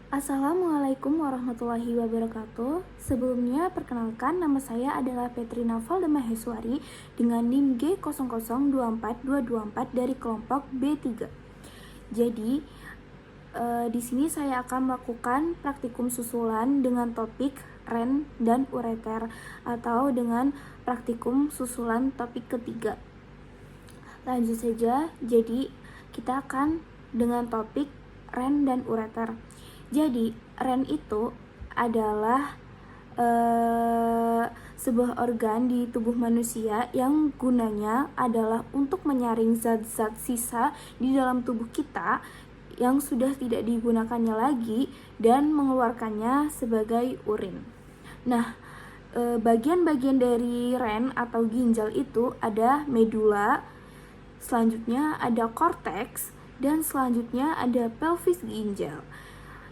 Assalamualaikum warahmatullahi wabarakatuh. Sebelumnya, perkenalkan nama saya adalah Petrina Valdemaheswari dengan NIM G00242224 dari kelompok B3. Jadi, di sini saya akan melakukan praktikum susulan dengan topik REN dan ureter atau dengan praktikum susulan topik ketiga. Lanjut saja, jadi kita akan dengan topik REN dan ureter. Jadi, REN itu adalah sebuah organ di tubuh manusia yang gunanya adalah untuk menyaring zat-zat sisa di dalam tubuh kita yang sudah tidak digunakannya lagi dan mengeluarkannya sebagai urin. Nah, bagian-bagian dari REN atau ginjal itu ada medula, selanjutnya ada korteks, dan selanjutnya ada pelvis ginjal.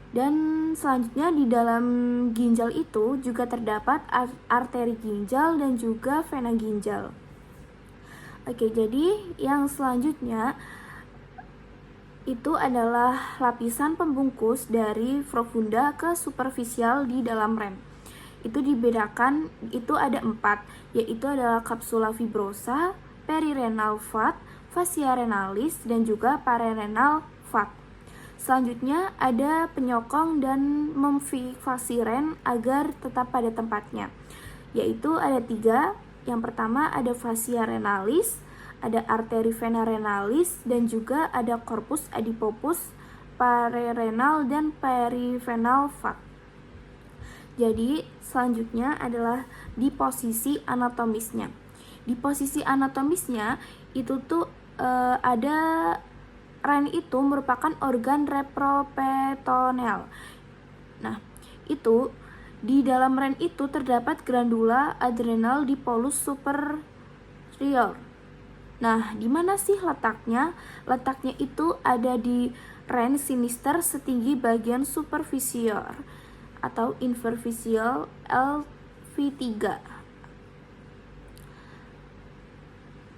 Dan selanjutnya di dalam ginjal itu juga terdapat arteri ginjal dan juga vena ginjal. Oke, jadi yang selanjutnya itu adalah lapisan pembungkus dari profunda ke superficial di dalam REM. Itu dibedakan, itu ada 4, yaitu adalah kapsula fibrosa, perirenal fat, fascia renalis, dan juga pararenal fat. Selanjutnya ada penyokong dan memfikasi REN agar tetap pada tempatnya, yaitu ada 3. Yang pertama ada fascia renalis, ada arteri vena renalis, dan juga ada corpus adipopus, pararenal, dan perirenal fat. Jadi selanjutnya adalah di posisi anatomisnya. Di posisi anatomisnya itu tuh ada REN itu merupakan organ reproperitoneal. Nah, itu di dalam REN itu terdapat glandula adrenal di polus superior. Nah, di mana sih letaknya? Letaknya itu ada di REN sinister setinggi bagian superficial atau interficial LV3.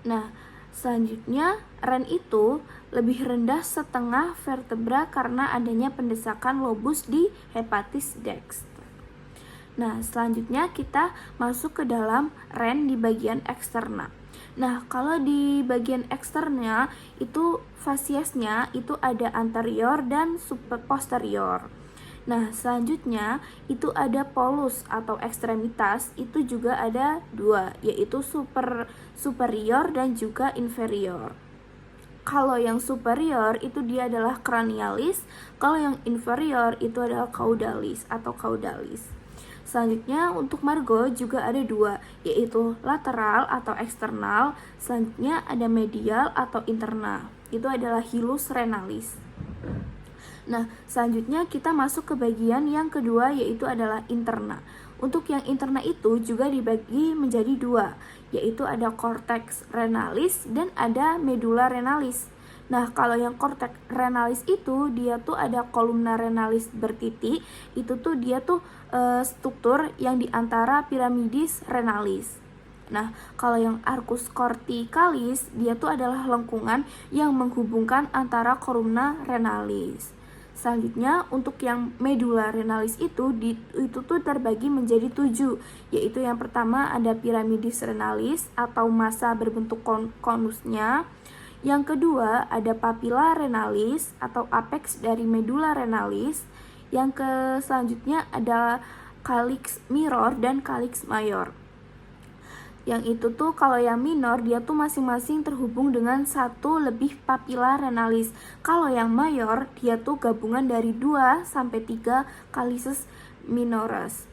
Nah, selanjutnya REN itu lebih rendah setengah vertebra karena adanya pendesakan lobus di hepatis dexter. Nah, selanjutnya kita masuk ke dalam REN di bagian eksterna. Nah, kalau di bagian eksternya itu fasiesnya itu ada anterior dan posterior. Nah, selanjutnya itu ada polus atau ekstremitas, itu juga ada 2, yaitu superior dan juga inferior. Kalau yang superior itu dia adalah cranialis, kalau yang inferior itu adalah caudalis atau caudalis. Selanjutnya untuk margo juga ada 2, yaitu lateral atau eksternal, selanjutnya ada medial atau internal, itu adalah hilus renalis. Nah, selanjutnya kita masuk ke bagian yang kedua, yaitu adalah interna. Untuk yang interna itu juga dibagi menjadi 2, yaitu ada cortex renalis dan ada medulla renalis. Nah, kalau yang cortex renalis itu dia tuh ada columna renalis bertitik, itu tuh dia tuh struktur yang diantara piramidis renalis. Nah, kalau yang arcus corticalis dia tuh adalah lengkungan yang menghubungkan antara columna renalis. Selanjutnya untuk yang medulla renalis itu tuh terbagi menjadi 7, yaitu yang pertama ada piramidis renalis atau massa berbentuk konusnya. Yang kedua ada papilla renalis atau apex dari medulla renalis. Yang selanjutnya ada calyx minor dan calyx major. Yang itu tuh kalau yang minor dia tuh masing-masing terhubung dengan 1 lebih papilla renalis. Kalau yang mayor dia tuh gabungan dari 2 sampai 3 calyces minores.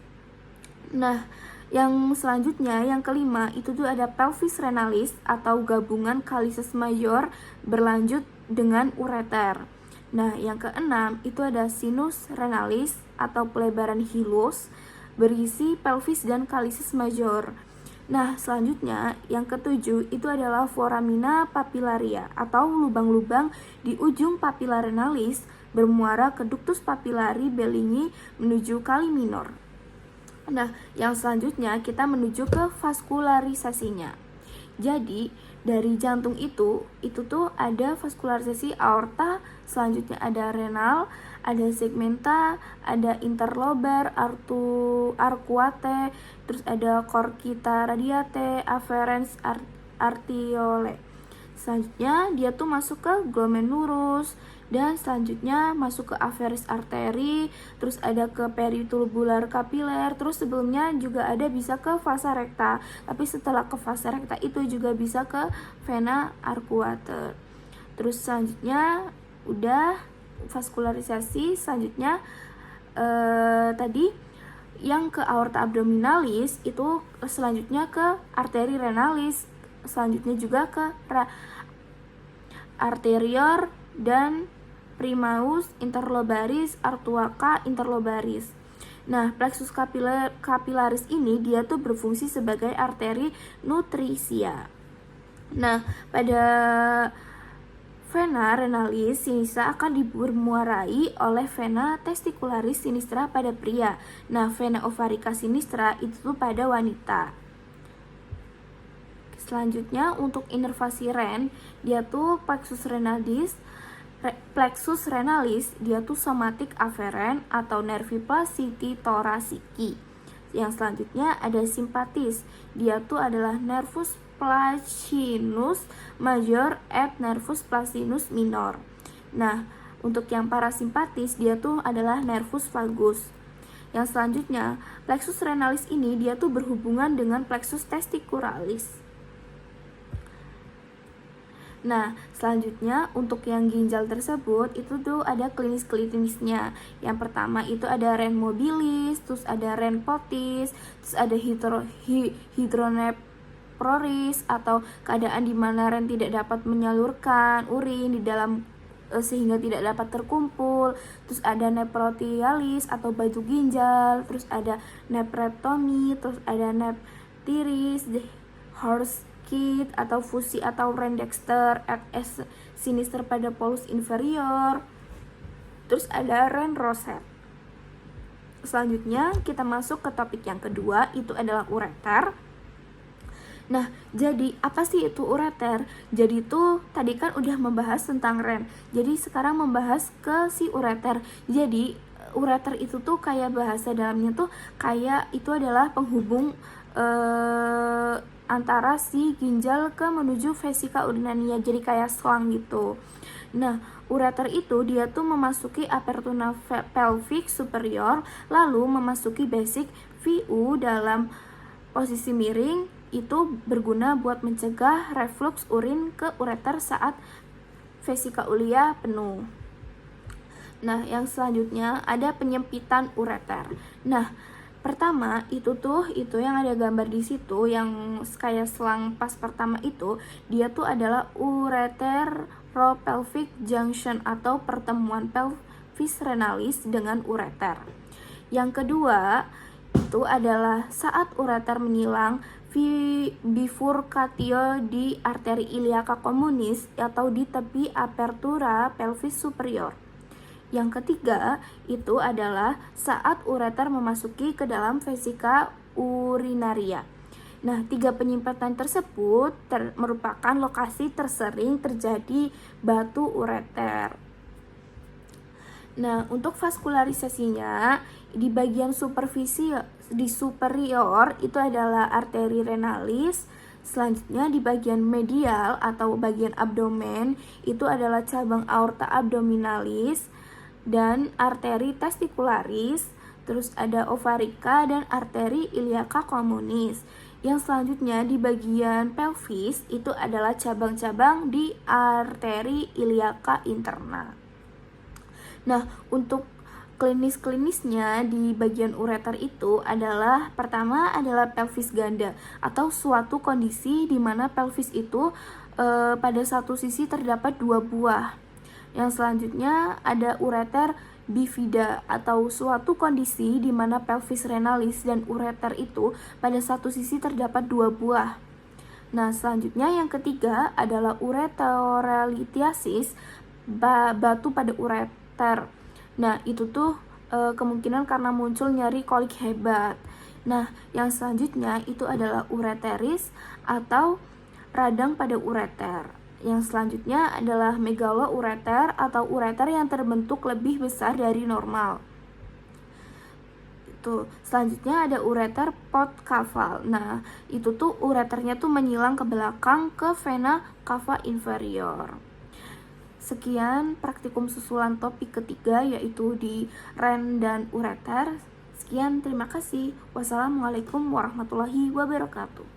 Nah, yang selanjutnya yang kelima itu tuh ada pelvis renalis atau gabungan calyces major berlanjut dengan ureter. Nah, yang keenam itu ada sinus renalis atau pelebaran hilus berisi pelvis dan calyces major. Nah, selanjutnya yang ketujuh itu adalah foramina papillaria atau lubang-lubang di ujung papilla renalis bermuara ke ductus papillari Bellini menuju kali minor. Nah, yang selanjutnya kita menuju ke vaskularisasinya. Jadi, dari jantung itu tuh ada vaskularisasi aorta, selanjutnya ada renal, ada segmenta, ada interlobar, arcuate, terus ada corcita radiate, afferens artiole. Selanjutnya dia tuh masuk ke glomerulus, dan selanjutnya masuk ke afferis arteri, terus ada ke peritubular kapiler, terus sebelumnya juga ada bisa ke vasa recta, tapi setelah ke vasa recta itu juga bisa ke vena arcuata. Terus selanjutnya udah vaskularisasi, selanjutnya tadi yang ke aorta abdominalis itu selanjutnya ke arteri renalis, selanjutnya juga ke arterior dan primaus interlobaris, artuaca interlobaris. Nah, plexus capillaris ini dia tuh berfungsi sebagai arteri nutrisia. Nah, pada vena renalis sinistra akan bermuarai oleh vena testicularis sinistra pada pria. Nah, vena ovarica sinistra itu tuh pada wanita. Selanjutnya untuk inervasi ren, dia tuh plexus renalis, dia tuh somatic afferent atau nervi placiti thoraciki. Yang selanjutnya ada simpatis, dia tuh adalah nervus placinus major et nervus placinus minor. Nah, untuk yang parasimpatis dia tuh adalah nervus vagus. Yang selanjutnya, plexus renalis ini dia tuh berhubungan dengan plexus testicularis. Nah, selanjutnya untuk yang ginjal tersebut itu tuh ada klinisnya. Yang pertama itu ada ren mobilis, terus ada ren potis, terus ada hidronephrosis atau keadaan di mana ren tidak dapat menyalurkan urin di dalam sehingga tidak dapat terkumpul. Terus ada nephrotialis atau batu ginjal, terus ada nephrectomy, terus ada nephritis, horse kit atau fusi atau ren dexter s sinister pada polus inferior, terus ada ren roset. Selanjutnya kita masuk ke topik yang kedua, itu adalah ureter. Nah, jadi apa sih itu ureter? Jadi itu tadi kan udah membahas tentang ren, jadi sekarang membahas ke si ureter. Jadi ureter itu tuh kayak bahasa dalamnya tuh kayak itu adalah penghubung antara si ginjal ke menuju vesika urinania, jadi kayak selang gitu. Nah, ureter itu dia tuh memasuki apertura pelvic superior, lalu memasuki basic VU dalam posisi miring, itu berguna buat mencegah reflux urin ke ureter saat vesika ulia penuh. Nah, yang selanjutnya ada penyempitan ureter. Nah, pertama itu yang ada gambar di situ yang kayak selang pas pertama itu, dia tuh adalah ureteropelvic junction atau pertemuan pelvis renalis dengan ureter. Yang kedua itu adalah saat ureter menyilang bifurcatio di arteri iliaca communis atau di tepi apertura pelvis superior. Yang ketiga itu adalah saat ureter memasuki ke dalam vesika urinaria. Nah, 3 penyempitan tersebut merupakan lokasi tersering terjadi batu ureter. Nah, untuk vaskularisasinya di bagian di superior itu adalah arteri renalis. Selanjutnya di bagian medial atau bagian abdomen itu adalah cabang aorta abdominalis dan arteri testicularis, terus ada ovarica dan arteri iliaca communis. Yang selanjutnya di bagian pelvis itu adalah cabang-cabang di arteri iliaca interna. Nah, untuk klinisnya di bagian ureter itu adalah pertama adalah pelvis ganda atau suatu kondisi di mana pelvis itu pada satu sisi terdapat 2 buah. Yang selanjutnya ada ureter bifida atau suatu kondisi di mana pelvis renalis dan ureter itu pada satu sisi terdapat 2 buah. Nah, selanjutnya yang ketiga adalah ureterolithiasis, batu pada ureter. Nah, itu tuh kemungkinan karena muncul nyeri kolik hebat. Nah, yang selanjutnya itu adalah ureteris atau radang pada ureter. Yang selanjutnya adalah megaloureter atau ureter yang terbentuk lebih besar dari normal. Selanjutnya ada ureter podcaval. Nah, itu tuh ureternya tuh menyilang ke belakang ke vena cava inferior. Sekian praktikum susulan topik ketiga, yaitu di ren dan ureter. Sekian, terima kasih. Wassalamualaikum warahmatullahi wabarakatuh.